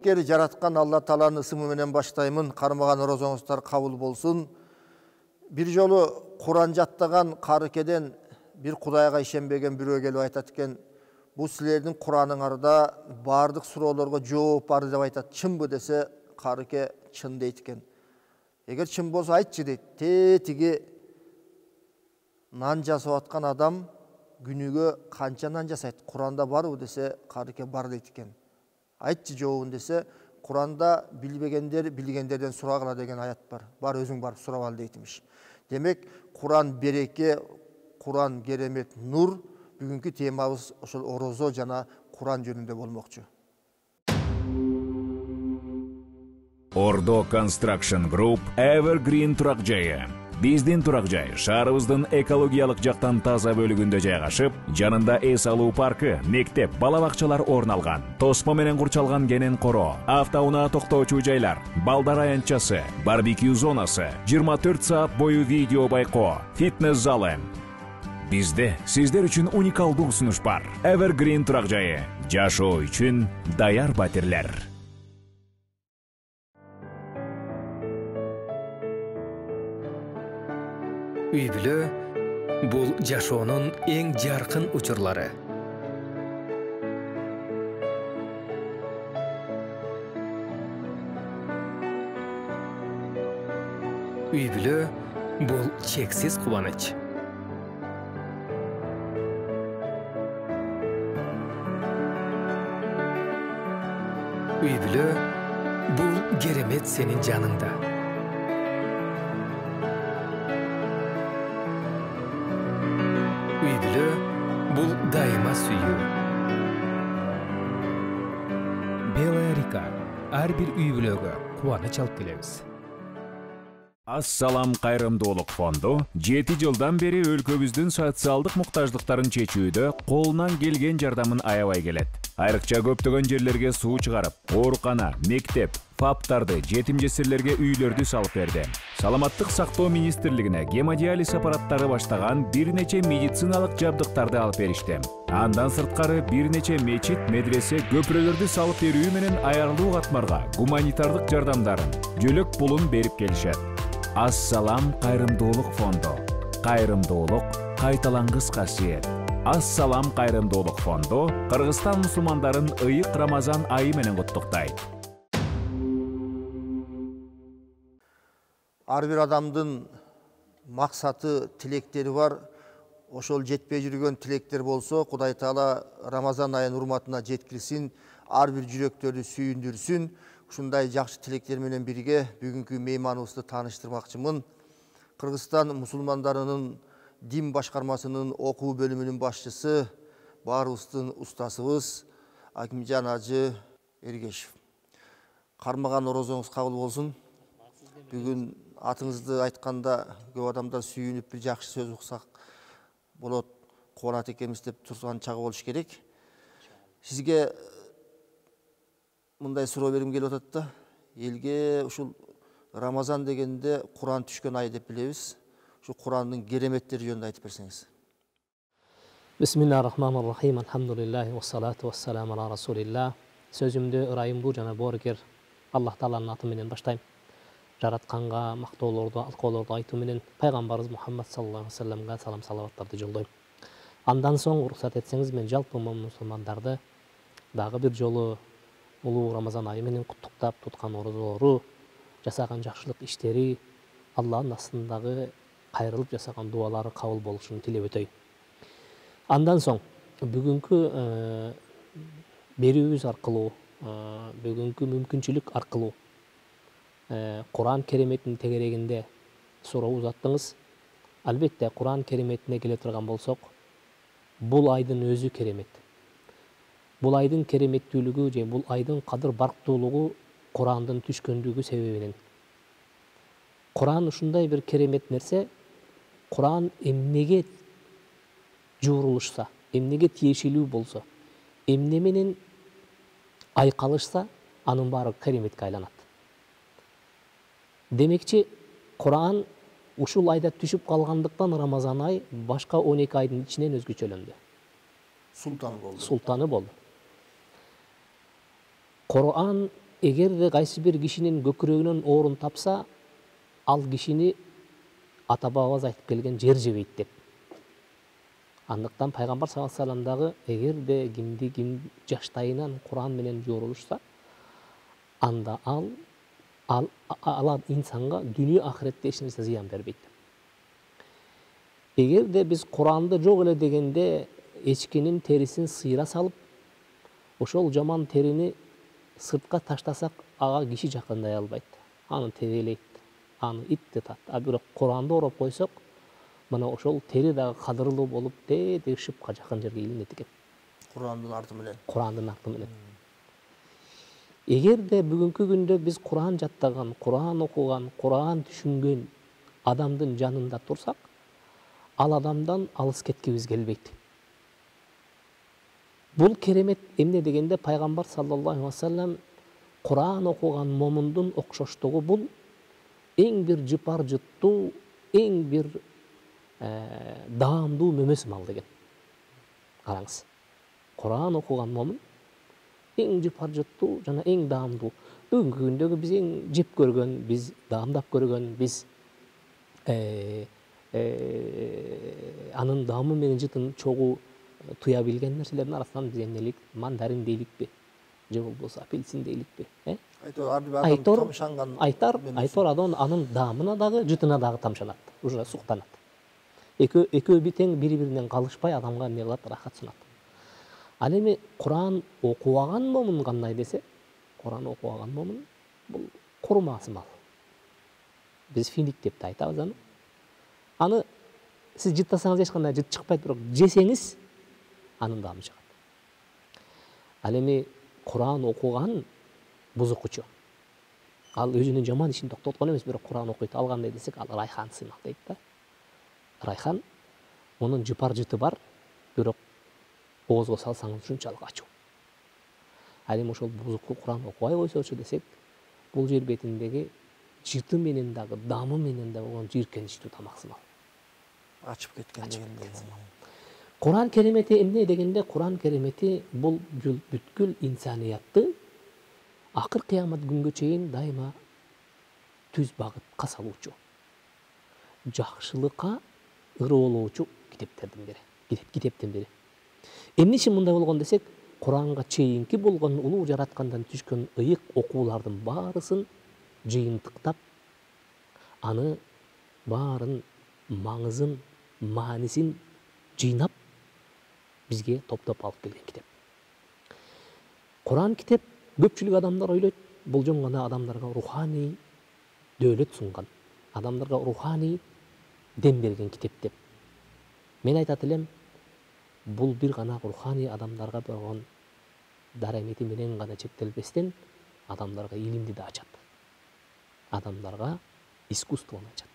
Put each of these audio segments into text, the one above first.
Берекелі жаратқан Алла Таланың ысымы менен баштаймын. Кармаган орозоңуздар кабыл болсун. Bir жолу Куран жаттаган карыкеден bir Кудайга ишенбеген бирөө келип айтат экен. Бу силердин Кураныңарда бардык суроолорго жооп бар деп айтат. Чынбы десе, карыке чын дейт экен. Эгер чын болсо айтчы дейт. Тетиги нан жасап аткан адам күнүгө канча нан жасайт? Куранда барбы десе, карыке бар дейт экен. Айтчы жообун десе, Куранда билбегендер билгендерден сурагыла деген аят бар. Бар өзүң барып сурап ал дейтимиш. Демек, Куран береке, Куран керемет, нур. Бүгүнкү темабыз ошол орозо жана Куран жөнүндө болмокчу. Ордо Construction Group Evergreen турак жайы. Биздин турак жай шаарыбыздын экологиялык жактан таза бөлүгүндө жайгашып, жанында эс алуу паркы, мектеп, бала бакчалар орун алган. Тосмо менен курчалган кенен коро, автоунаа токтоочу жайлар, балдар аянтчасы, барбекю зонасы, 24 саат бою видео байкоо, фитнес залы. Бизде сиздер үчүн уникалдуу сунуш бар. Evergreen турак жайы. Жашоо үчүн даяр батирлер. Үй-бүлө бул жашоонун эң жаркын учурлары. Үй-бүлө бул чексиз кубаныч. Үй-бүлө бул керемет сенин жаныңда. Үй-бүлө бул дайыма сүйүү. Белая река ар бир үй-бүлөгө кубаныч алып келебиз. Ассалам кайрымдуулук фонду 7 жылдан бери өлкөбүздүн социалдык муктаждыктарын чечүүдө колунан келген жардамын аябай келет. Айрыкча көптөгөн жерлерге суу чыгарып, оорукана, мектеп, фаптарды, жетим жесирлерге үйлөрдү салып берди. Саламаттык сактоо министрлигине гемодиализ аппараттары баштаган бир нече медициналык жабдыктарды алып беришти. Андан сырткары бир нече мечит, медресе, көпүрөлөрдү салып берүү менен аярлуу катмарга гуманитардык жардамдарын, жөлөк пулун берип келишет. Ассалам кайрымдуулук фонду. Кайрымдуулук кайталангыс касиет. Ассалам кайрымдуулук фонду Кыргызстан мусулмандарын ыйык Рамазан айы менен куттуктайт. Ар бир адамдын максаты, тилектери бар. Ошол жетпей жүргөн тилектер болсо, Кудай Таала Рамазан айынын урматына жеткирсин, ар бир жүрөктөрдү сүйүндүрсүн. Ушундай жакшы тилектер менен бирге бүгүнкү мейманыбызды тааныштырмакчымын. Кыргызстан мусулмандарынын дин башкармасынын окуу бөлүмүнүн башчысы, баарыбыздын устасыбыз Акимжан Ажы Эргешев. Кармаган орозоңуз кабыл болсун. Бүгүн атыңызды айтканда көп адамдар сүйүнүп бир жакшы сөз уксак болот, кубанат экенбиз деп турган чагы болуш керек. Сизге мындай суроо бергим келип атат да. Элге ушул Рамазан дегенде Куран түшкөн ай деп билебиз. Şu Kur'an'ın geremetleri yönünde aytıp verseniz. Bismillahirrahmanirrahim. Elhamdülillahi ve salatu ve selamu ala Resulillah. Sözümdü ırayım bu jana borger Allah Taala'nın atı menen baştayım. Jaratkanга, maqtoolordu, alqoolordu aytуу menen Peygamberimiz Muhammed sallallahu aleyhi ve sellem'e salam salavatарды жолдойм. Андан соң уруксат этсеңиз мен жалпы мусулмандарды дагы бир жолу улуу Рамазан айы менен куттуктап, туткан орозолору, жасаган жакшылык иштери Аллахтын астындагы кайрылып жасаган дуалары кабыл болушун тилеп өтөйм. Андан соң бүгүнкү берүүбүз аркылуу, бүгүнкү мүмкүнчүлүк аркылуу Куран кереметинин тегерегинде суроо узаттыңыз. Албетте Куран кереметине келе турган болсок, бул айдын өзү керемет. Бул айдын кереметтүүлүгү же бул айдын кадыр барктуулугу Курандын түшкөндүгү себебинен. Куран ушундай бир керемет нерсе. Куран эмнеге жуурулушса, эмнеге тиешелүү болсо, эмне менен айкалышса, анын баары кереметке айланат. Демекчи, Куран ушул айда түшүп калгандыктан Рамазан ай башка 12 айдын ичинен өзгөчөлөндү. Султаны болду. Султаны болду. Куран эгерде кайсы бир кишинин көкүрөгүнөн орун тапса, ал кишини ата бабабыз айтып келген жер жебейт деп. Андыктан пайгамбар саллаллаху алейхи вассалам дагы эгерде кимди ким жаштайынан Куран менен жоорулушса, анда ал инсанга дүйнө ахиретте эч нерсе зыян бербейт. Эгерде биз Куранды жок эле дегенде эчкинин терисин сыйра салып, ошол жаман терини сыртка таштасак, ага киши жакындай албайт. Аны тебелейт, аны ит тутат. А бирок Куранды ороп койсок, мына ошол тери дагы кадырлуу болуп, тетиги шыпка жакын жерге илинет экен. Курандын арты менен. Курандын арты менен. Эгерде бүгүнкү күндө биз Куран жаттаган, Куран окуган, Куран түшүнгөн адамдын жанында турсак, ал адамдан алыс кеткибиз келбейт. Бул керемет эмне дегенде пайгамбар саллаллаху алейхи вассалам Куран окуган момундун окшоштугу бул эң бир жыпар жыттуу, эң бир даамдуу мөмөс мал деген. Караңыз. Куран окуган момун эң жыпар жыттуу жана эң даамдуу. Бүгүнкү күндөгү биз эң жеп көргөн, биз даамдап көргөн, биз анын даамы менен жытын чогуу туя билген нерселердин арасынан биз эмнелик, мандарин дейликпи, же болбосо апельсин дейликпи, айтор адам анын даамына дагы, жытына дагы тамшанат, уже суктанат. Экөө тең бири-биринен калышпай адамга эмне кылат, рахат сунат. Ал эми Куран окубаган момун кандай десе, Куран окубаган момун бул курмасы мал. Биз финик деп да айтабыз аны. Аны сиз жыттасаңыз эч кандай жыт чыкпайт, бирок жесеңиз анын даамы чыгат. Ал эми Куран окуган бузукучу. Ал өзүнүн жаман ишин токтоткон эмес, бирок Куран окуйт. Ал кандай десек, ал райхан сыймак дейт да. Райхан, мунун жыпар жыты бар, бирок оозго салсаңыз ушунчалык ачуу. Ал эми ошол бузукту Куран окубай койсочу десек, бул жер бетиндеги жыты менен дагы, даамы менен дагы болгон жийиркеничтүү тамаксымал. Ачып кеткен дегендей. Куран керемети эмне дегенде, Куран керемети бул бүткүл инсаниятты акыр кыямат күнгө чейин дайыма түз багытка салуучу, жакшылыкка ырыолоочу китептен бири. Эмне үчүн мындай болгон десек, Куранга чейинки болгон улуу жараткандан түшкөн ыйык окуулардын баарысын жыйынтыктап, аны баарын маңызын, маанисин жыйнап бизге топтоп алып келген китеп. Куран китеп көпчүлүк адамдар ойлойт, бул жөн гана адамдарга руханий дөөлөт сунган, адамдарга руханий дем берген китеп деп. Мен айтат элем, бул бир гана руханий адамдарга болгон дарамети менен гана чектелбестен, адамдарга илимди да ачат. Адамдарга искусствону ачат.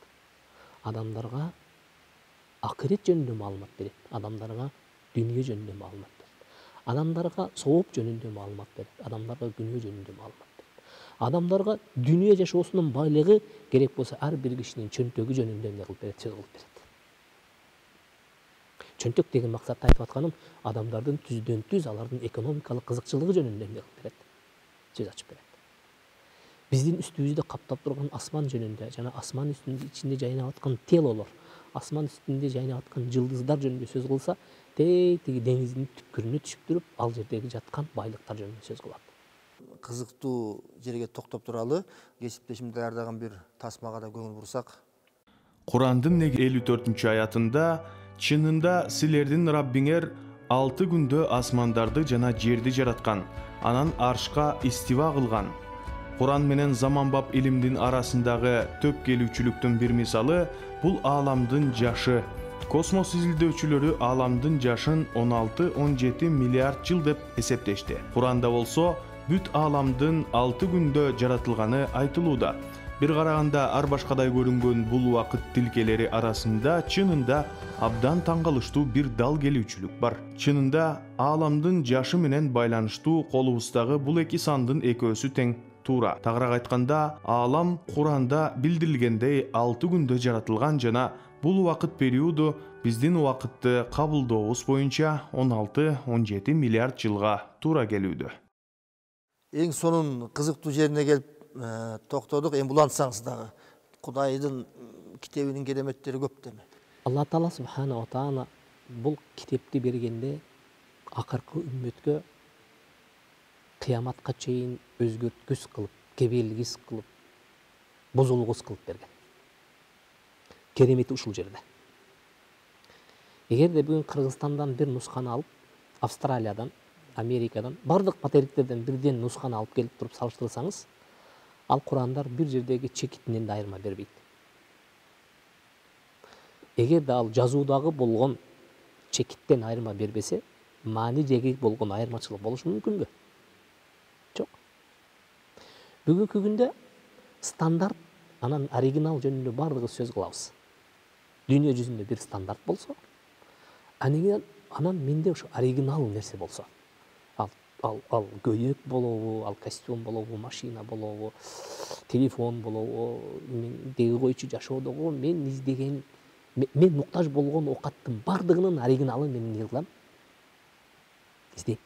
Адамдарга акырет жөнүндө маалымат берет. Адамдарга дүйнө жөнүндө маалымат берет. Адамдарга сооп жөнүндө маалымат берет. Адамдарга күнөө жөнүндө маалымат берет. Адамдарга дүйнө жашоосунун байлыгы керек болсо ар бир кишинин чөнтөгү жөнүндө эмне кылып берет, сөз кылып берет. Чөнтөк деген максатта айтып атканым, адамдардын түздөн түз алардын экономикалык кызыкчылыгы жөнүндө эмне кылып берет, сөз ачып берет. Биздин үстүбүздө каптап турган асман жөнүндө жана асман үстүнүн ичинде жайнап аткан телолор, асман үстүндө жайнап аткан жылдыздар жөнүндө сөз кылса, тиги деңиздин түпкүрүнө түшүп туруп, ал жердеги жаткан байлыктар жөнүндө сөз кылат. Кызыктуу жерге токтоп туралы, кесиптешим даярдаган бир тасмага да көңүл бурсак. Курандын 54-аятында чынында силердин Раббиңер 6 күндө асмандарды жана жерди жараткан, анан аршка истива кылган. Куран менен заманбап илимдин арасындагы төп келүүчүлүктүн бир мисалы бул ааламдын жашы. Космос изилдөөчүлөрү ааламдын жашын 16-17 миллиард жыл деп эсептешти. Куранда болсо бүт ааламдын 6 күндө жаратылганы айтылууда. Бир караганда ар башкадай көрүнгөн бул убакыт тилкелери арасында чынында абдан таң калыштуу бир дал келүүчүлүк бар. Чынында ааламдын жашы менен байланыштуу колубуздагы бул эки сандын экөөсү тең. Туура. Тагыраак айтканда, аалам Куранда билдирилгендей 6 күндө жаратылган жана бул убакыт периоду биздин убакытты кабылдообуз боюнча 16-17 миллиард жылга туура келүүдө. Эң сонун кызыктуу жерине келип токтодук. Эми булантсаңыз дагы Кудайдын китебинин кереметтери көп деме. Алла Таала субхана ва таала бул китепти бергенде акыркы үммөткө кыяматка чейин өзгөрткүс кылып, кебелгис кылып, бузулгус кылып берген. Керемети ушул жерде. Эгерде бүгүн Кыргызстандан бир нусканы алып, Австралиядан, Америкадан, бардык материктерден бирден нусканы алып келип туруп салыштырсаңыз, ал Курандар бир жердеги чекитинен да айырма бербейт. Эгерде ал жазуудагы болгон чекиттен айырма бербесе, маанидеги болгон айырмачылык болушу мүмкүнбү? Жок. Бүгүнкү күндө стандарт, анан оригинал жөнүндө бардыгы сөз кылабыз. Дүйнө жүзүндө бир стандарт болсо, анан менде ошо оригинал нерсе болсо, ал көйөк болобу, ал костюм болобу, машина болобу, телефон болобу, деги койчу жашоодогу мен издеген, мен муктаж болгон оокаттын бардыгынын оригиналын мен эмне кылам? Издейм.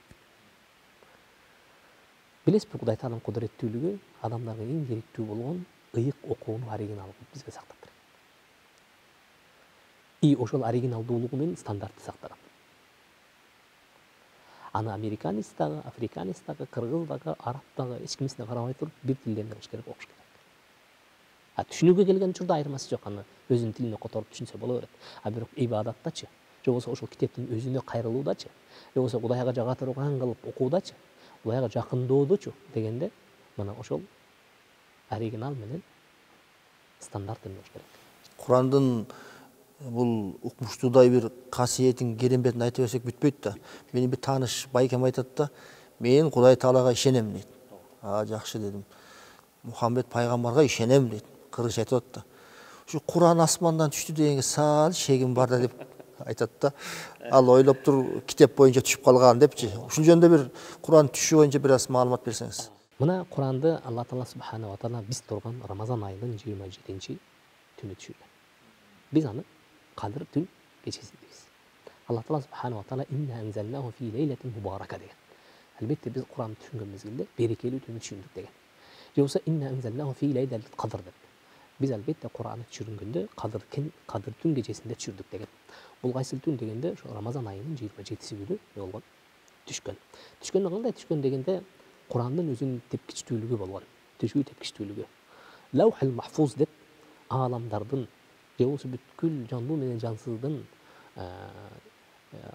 Билесизби, Кудай Тааланын кудуреттүүлүгү адамдарга эң керектүү болгон ыйык окууну оригинал кылып бизге сактап берген. И ошол оригиналдуулугу менен стандартты сактаган. Аны американец дагы, африканец дагы, кыргыз дагы, араб дагы эч кимисине карабай туруп бир тилден кылыш керек, окуш керек. Түшүнүүгө келген учурда айырмасы жок, аны өзүнүн тилине которуп түшүнсө боло берет. Бирок ибадаттачы, же болбосо ошол китептин өзүнө кайрылуудачы, же болбосо Кудайга жага турган кылып окуудачы, Кудайга жакынdoодучу дегенде, мына ошол оригинал менен стандарт болуш керек. Курандын бул укмуштуудай бир касиетин, кереметин айтып берсек бүтпөйт да. Менин бир тааныш байкем айтат да, мен Кудай Таалага ишенем дейт. Жакшы дедим. Мухаммед пайгамбарга ишенем дейт. Кыргызча айтып атат да. Ушу Куран асмандан түштү дегенге сал шегим бар да деп айтат да. Ал ойлоп тур китеп боюнча түшүп калган депчи. Ушул жөнүндө бир Куран түшүшү боюнча бир аз маалымат берсеңиз. Мына Куранды Алла Таала субхана ва таала биз турган Рамазан айынын 27-түнү түшүргөн. Биз аны Кадыр түн кечеси дейбиз. Алла Таала субхана ва таала инна анзалнаху фи лейлатин мубарака деген. Албетте биз Куранды түшүнгөн мезгилде берекелүү түнү түшүндүк деген. Же болбосо инна анзалнаху фи лейлатил кадр деп. Биз албетте Куранды түшүргөндө Кадыр түн кечесинде түшүрдүк деген. Бул кайсыл түн дегенде ошо Рамазан айынын 27-си күнү болгон түшкөн. Түшкөндө кандай түшкөн дегенде Курандын өзүнүн тепкичтүүлүгү болгон. Түшүү тепкичтүүлүгү. Лаухул махфуз деп ааламдардын же болбосо бүткүл жандуу менен жансыздын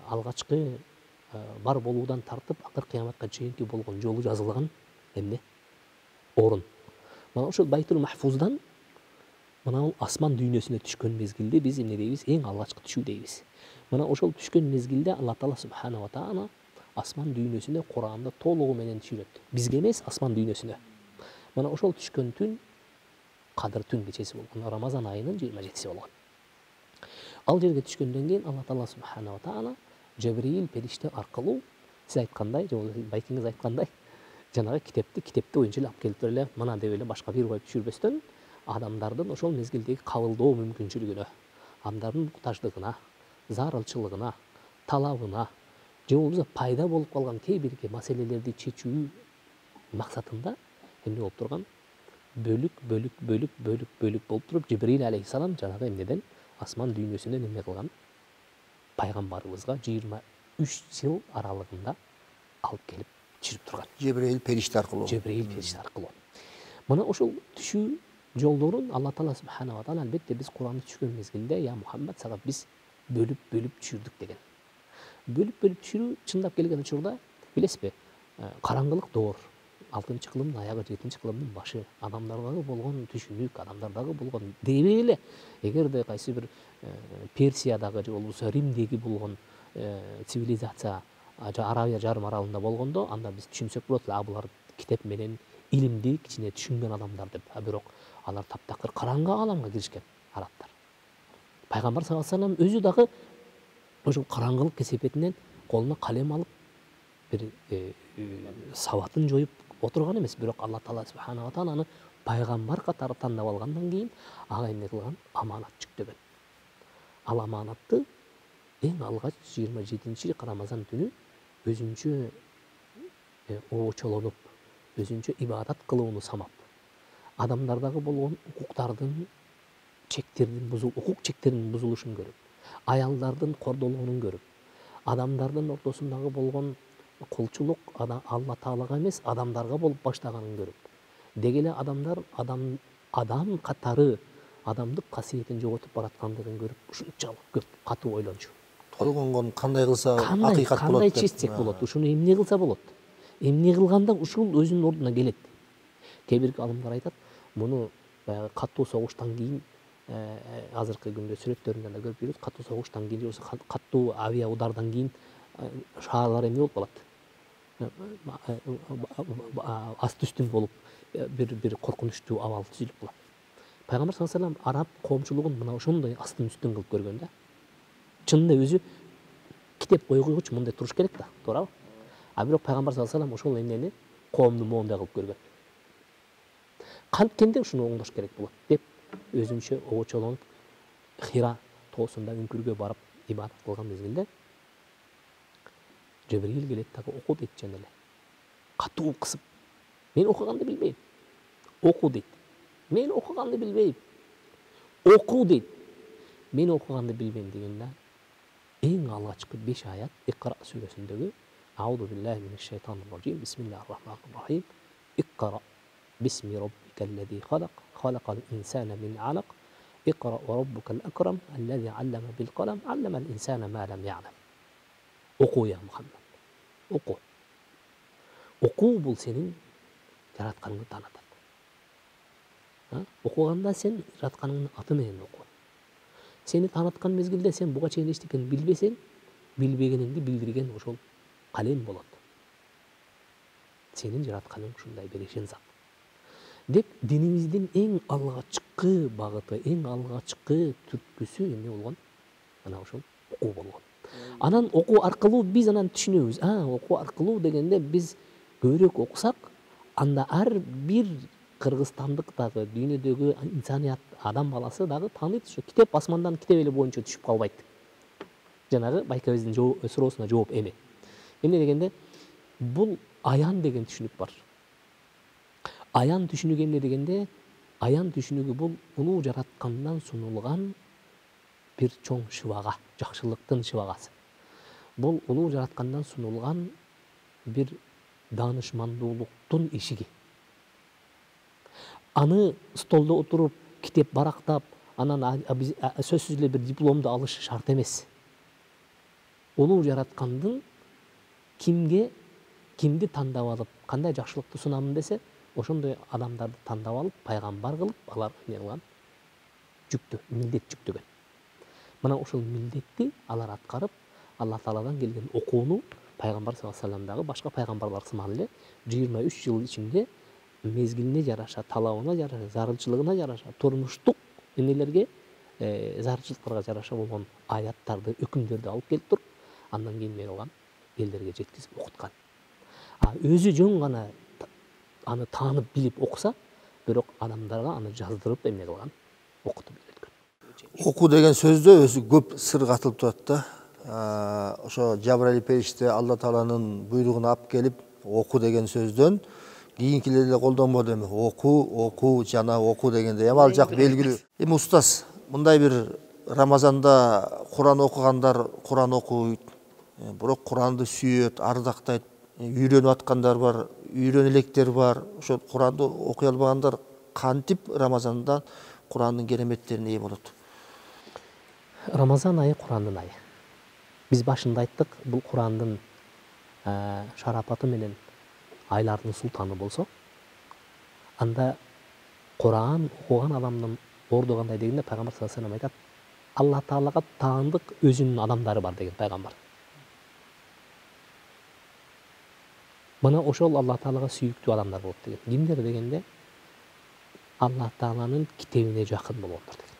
алгачкы бар болуудан тартып акыр кыяматка чейинки болгон жолу жазылган эмне? Орун. Мына ошол Байтул Махфуздан мына асман дүйнөсүнө түшкөн мезгилде биз эмне дейбиз? Эң алгачкы түшүү дейбиз. Мына ошол түшкөн мезгилде Алла Таала субхана ва таала асман дүйнөсүнө Куранды толугу менен түшүрөт. Бизге эмес, асман дүйнөсүнө. Мына ошол түшкөн түн Кадыр түн кечеси болгон, Рамазан айынын 27-си болгон. Ал жерге түшкөндөн кийин Алла Таала субхана ва таала Жебрил периште аркылуу сиз айткандай, же болбосо байкеңиз айткандай, жанагы китепти боюнча алып келип эле мына деп эле башка бир коюп түшүрбөстөн, адамдардын ошол мезгилдеги кабылдоо мүмкүнчүлүгүнө, адамдардын муктаждыгына, зарылчылыгына, талабына, же болбосо пайда болуп калган кээ бир маселелерди чечүү максатында эмне болуп турган? Бөлүк болуп туруп Жибрил алейхиссалам жанагы эмнеден асман дүйнөсүнөн эмне кылган? Пайгамбарыбызга 23 жыл аралыгында алып келип түшүрүп турган. Жибрил периште аркылуу. Мына ошол түшүү жолдорун Алла Таала субхана ва таала албетте биз Куранды түшкөн мезгилде я Мухаммад сага биз бөлүп түшүрдүк деген. Бөлүп түшүрүү чындап келген учурда билесизби? Караңгылык доор. 6-кылымдын аягы, 7-кылымдын башы, адамдардагы болгон түшүнүк, адамдардагы болгон деби эле. Эгерде кайсы бир Персиядагы же болбосо Римдеги болгон цивилизация Арабия жарым аралында болгондо, анда биз түшүнсөк болот эле, булар китеп менен илимди кичине түшүнгөн адамдар деп. Бирок алар таптакыр караңгы ааламга киришкен арабтар. Пайгамбар саллаллаху алейхи вассалам өзү дагы ошол караңгылык кесепетинен колуна калем алып бир сабатын жоюп отурган эмес. Бирок Алла Таала субхана ва таала аны пайгамбар катары тандап алгандан кийин ага эмне кылган? Аманат жүктөгөн. Ал аманатты эң алгач 27-Рамазан түнү өзүнчө очолонуп, өзүнчө ибадат кылууну самап, адамдардагы болгон укук чектеринин бузулушун көрүп, аялдардын кордолоонун көрүп, адамдардын ортосундагы болгон кулчулук Алла Таалага эмес, адамдарга болуп баштаганын көрүп, деги эле адамдар адам катары адамдык касиетин жоготуп бараткандыгын көрүп, ушунчалык көп катуу ойлончу. Толгонгон кандай кылса акыйкат болот, кандай чечсек болот, ушуну эмне кылса болот, эмне кылганда ушул өзүнүн ордуна келет. Кээ бир алымдар айтат, муну баягы катуу согуштан кийин, азыркы күндө сүрөттөрүндө да көрүп жүрөбүз, катуу согуштан кийин же болбосо катуу авиа удардан кийин шаарлар эмне болуп калат, асты үстүн болуп, бир коркунучтуу абал түзүлүп калат. Пайгамбар саллаллаху алейхи ва саллям араб коомчулугун мына ошондой астын үстүн кылып көргөн да. Чынында өзү китеп койгучу мындай туруш керек да, туурабы? А бирок пайгамбар саллаллаху алейхи ва саллям ошол эмнени коомду моундай кылып көргөн. Канткен ушуну оңдош керек болот деп өзүнчө обочолонуп Хира тоосунда үңкүргө барып ибадат кылган мезгилде Жебрил келет дагы оку дейт, жана эле катуу кысып, мен окуганды билбейм, оку дейт. Мен окуганды билбейм, оку дейт. Мен окуганды билбейм дегенде эң алгачкы 5 аят Икра сүрөсүндөгү Аузу биллахи минеш шайтанир ражим, бисмиллахир рахманир рахим, Икра бисми раббикаллази халак, халакал инсана мин алак, Икра ва раббукал акрам, аллази аллама бил қалам, алламал инсана ма лам я'лам. Оку я Мухаммад, оку. Оку бул сенин жаратканыңды таанытат. Окуганда сен жаратканыңдын аты менен оку. Сени тааныткан мезгилде сен буга чейин эчтекени билбесең, билбегениңди билдирген ошол калем болот. Сенин жаратканың ушундай беришин зат. Деп динимиздин эң алгачкы багыты, эң алгачкы түрткүсү эмне болгон? Мына ошол окуу болгон. Анан окуу аркылуу биз анан түшүнөбүз. Окуу аркылуу дегенде биз көбүрөөк окусак, анда ар бир кыргызстандык дагы, дүйнөдөгү инсаният адам баласы дагы тааныйт, ушу китеп асмандан китеп эли боюнча түшүп калбайт. Жанагы байкебиздин суроосуна жооп эме. Эмне дегенде, бул аян деген түшүнүк бар. Аян түшүнүгү эмне дегенде, аян түшүнүгү бул улуу жараткандан сунулган бир чоң шыбага, жакшылыктын шыбагасы. Бул улуу жараткандан сунулган бир даанышмандуулуктун ишиги. Аны столдо отуруп, китеп барактап, анан сөзсүз эле бир дипломду алыш шарт эмес. Улуу жараткандын кимди тандап алып, кандай жакшылыкты сунамын десе, ошондой адамдарды тандап алып, пайгамбар кылып, алар эмне кылган? Милдет жүктөгөн. Мына ошол милдетти алар аткарып, Алла Тааладан келген окууну пайгамбар саллаллаху алейхи ва салламдагы башка пайгамбарлар сыман эле 23 жыл ичинде мезгилине жараша, талабына жараша, зарылчылыгына жараша, турмуштук эмнелерге, зарылчылыктарга жараша болгон аяттарды, өкүмдөрдү алып келип туруп, андан кийин эмне кылган? Элдерге жеткизип окуткан. Өзү жөн гана аны таанып билип окуса, бирок адамдарга аны жаздырып эмне кылган? Окутуп үйрөткөн. Оку деген сөздө өзү көп сыр катылып турат да. Ошо Жабраил периште Алла Тааланын буйругун алып келип, оку деген сөздөн кийинкилер эле колдонбоду эми. Оку, жана оку дегенде эми ал жак белгилүү. Эми устаз, мындай бир Рамазанда Куран окугандар Куран окуйт, бирок Куранды сүйөт, ардактайт, үйрөнүп аткандар бар, үйрөнө электер бар. Ошо Куранды окуй албагандар кантип Рамазанда Курандын кереметтерине ээ болот? Рамазан айы Курандын айы. Биз башында айттык, бул Курандын шарапаты менен айлардын султаны болсо, анда Куран окуган адамдын орду кандай дегенде пайгамбар саллаллаху алейхи ва саллям айтат, Алла Таалага таандык өзүнүн адамдары бар деген пайгамбар. Мына ошол Алла Таалага сүйүктүү адамдар болот деген. Кимдер дегенде, Алла Тааланын китебине жакын болгондор деген.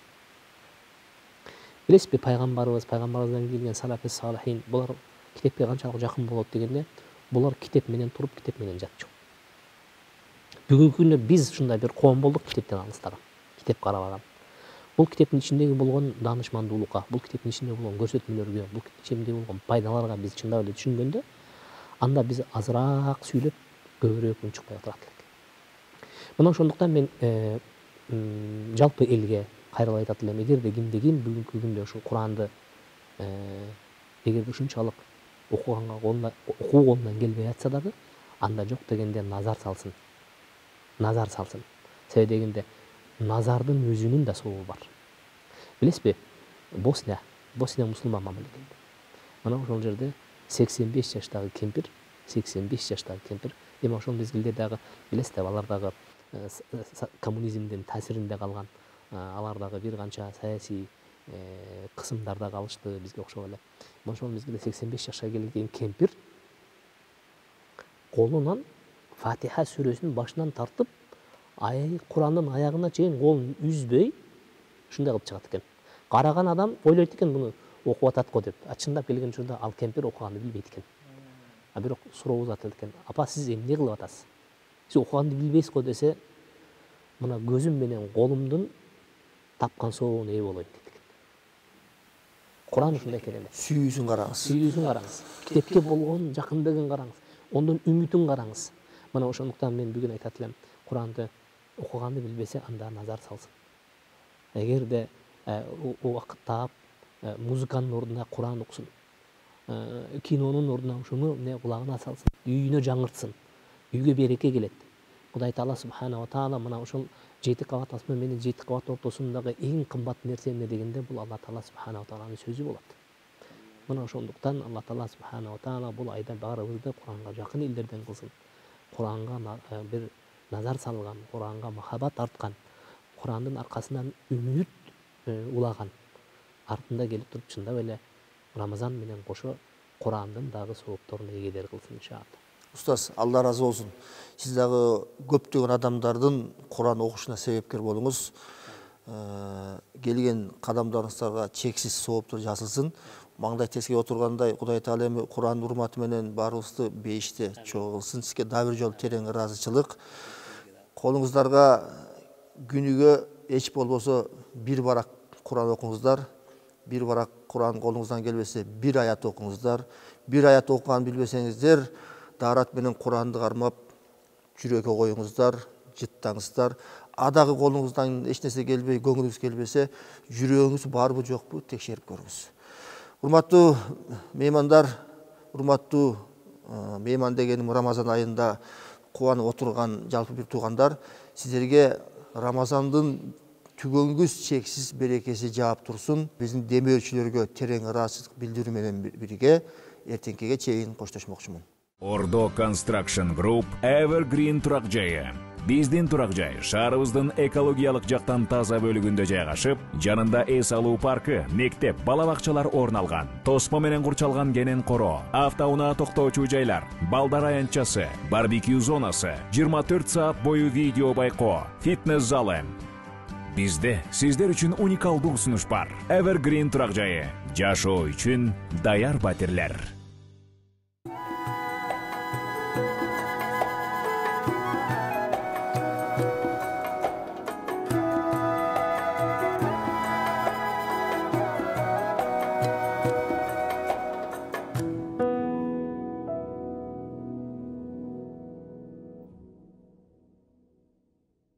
Билесизби, пайгамбарыбыздан келген салафи салихин, булар китепке канчалык жакын болот дегенде, булар китеп менен туруп, китеп менен жатчу. Бүгүнкү күндө биз ушундай бир коом болдук, китептен алыстаган, китеп карабаган. Бул китептин ичиндеги болгон даанышмандуулукка, бул китептин ичинде болгон көрсөтмөлөргө, бул китептин ичинде болгон пайдаларга биз чындап эле түшүнгөндө, анда биз азыраак сүйлөп, көбүрөөк үн чыкпай отурат элек. Мына ошондуктан мен жалпы элге кайрылып айтат элем, эгерде кимде-ким бүгүнкү күндө ушул Куранды эгерде ушунчалык окуу колунан келбей атса дагы, анда жок дегенде назар салсын. Себеби дегенде назардын өзүнүн да сообу бар. Билесизби, Босния мусулман мамлекети. Мына ошол жерде 85 жаштагы кемпир, эми ошол мезгилде дагы билесиз да, алар дагы коммунизмдин таасиринде калган, алар дагы бир канча саясий кысымдарда калышты бизге окшоп эле. Ошол мезгилде 85 жашка келген кемпир колунан Фатиха сүрөсүнүн башынан тартып, Курандын аягына чейин колун үзбөй ушундай кылып чыгат экен. Караган адам ойлойт экен буну окуп атат го деп. Чындап келген учурда ал кемпир окуганды билбейт экен. Бирок суроо узатылат экен. Апа, сиз эмне кылып атасыз? Сиз окуганды билбейсиз го десе, мына көзүм менен колумдун тапкан сообуна ээ болойм дейт экен. Куран ушундай экен эле. Сүйүүсүн караңыз. Китепке болгон жакындыгын караңыз. Ондон үмүтүн караңыз. Мына ошондуктан мен бүгүн айтат элем, Куранды окуганды билбесе, анда назар салсын. Эгерде убакыт таап, музыканын ордуна Куран окусун, кинонун ордуна ушуну кулагына салсын, үйүнө жаңыртсын, үйгө береке келет. Кудай Таала субханала таала мына ушул 7 кабат асман менен 7 кабат ортосундагы эң кымбат нерсе эмне дегенде, бул Алла Таала субханала тааланын сөзү болот. Мына ошондуктан Алла Таала субханала таала бул айда баарыбызды Куранга жакын элдерден кылсын. Куранга бир назар салган, Куранга махабат арткан, Курандын аркасынан үмүт улаган, артында келип туруп чындап эле Рамазан менен кошо Курандын дагы соопторуна эгедер кылсын иншалла. Устаз, Алла разы болсун. Сиз дагы көптөгөн адамдардын Куран окушуна себепкер болуңуз. Келген кадамдарыңыздарга чексиз сооптор жасылсын. Маңдай теске отургандай Кудай Таала эми Курандын урматы менен баарыбызды бейиште чогуу кылсын. Сизге дагы бир жолу терең ыраазычылык. Колуңуздарга күнүгө эч болбосо бир барак Куран окуңуздар. Бир барак Куран колуңуздан келбесе бир аят окуңуздар. Бир аят окуганды билбесеңиздер, даарат менен Куранды кармап жүрөккө коюңуздар, жыттаңыздар. Адагы колуңуздан эч нерсе келбей, көңүлүңүз келбесе, жүрөгүңүз барбы жокпу текшерип көрүңүз. Урматтуу меймандар, урматтуу мейман дегеним Рамазан айында кубанып отурган жалпы бир туугандар, сиздерге Рамазандын түгөнгүс чексиз берекеси жаап турсун. Биздин демөөрчүлөргө терең ыраазычылык билдирүү менен бирге эртеңкиге чейин коштошмокчумун. Ордо Construction Group Evergreen турак жайы. Биздин турак жай шаарыбыздын экологиялык жактан таза бөлүгүндө жайгашып, жанында эс алуу паркы, мектеп, бала бакчалар орун алган. Тосмо менен курчалган кенен коро, автоунаа токтоочу жайлар, балдар аянтчасы, барбекю зонасы, 24 саат бою видео байкоо, фитнес залы. Бизде сиздер үчүн уникалдуу сунуш бар. Evergreen турак жайы. Жашоо үчүн даяр батирлер.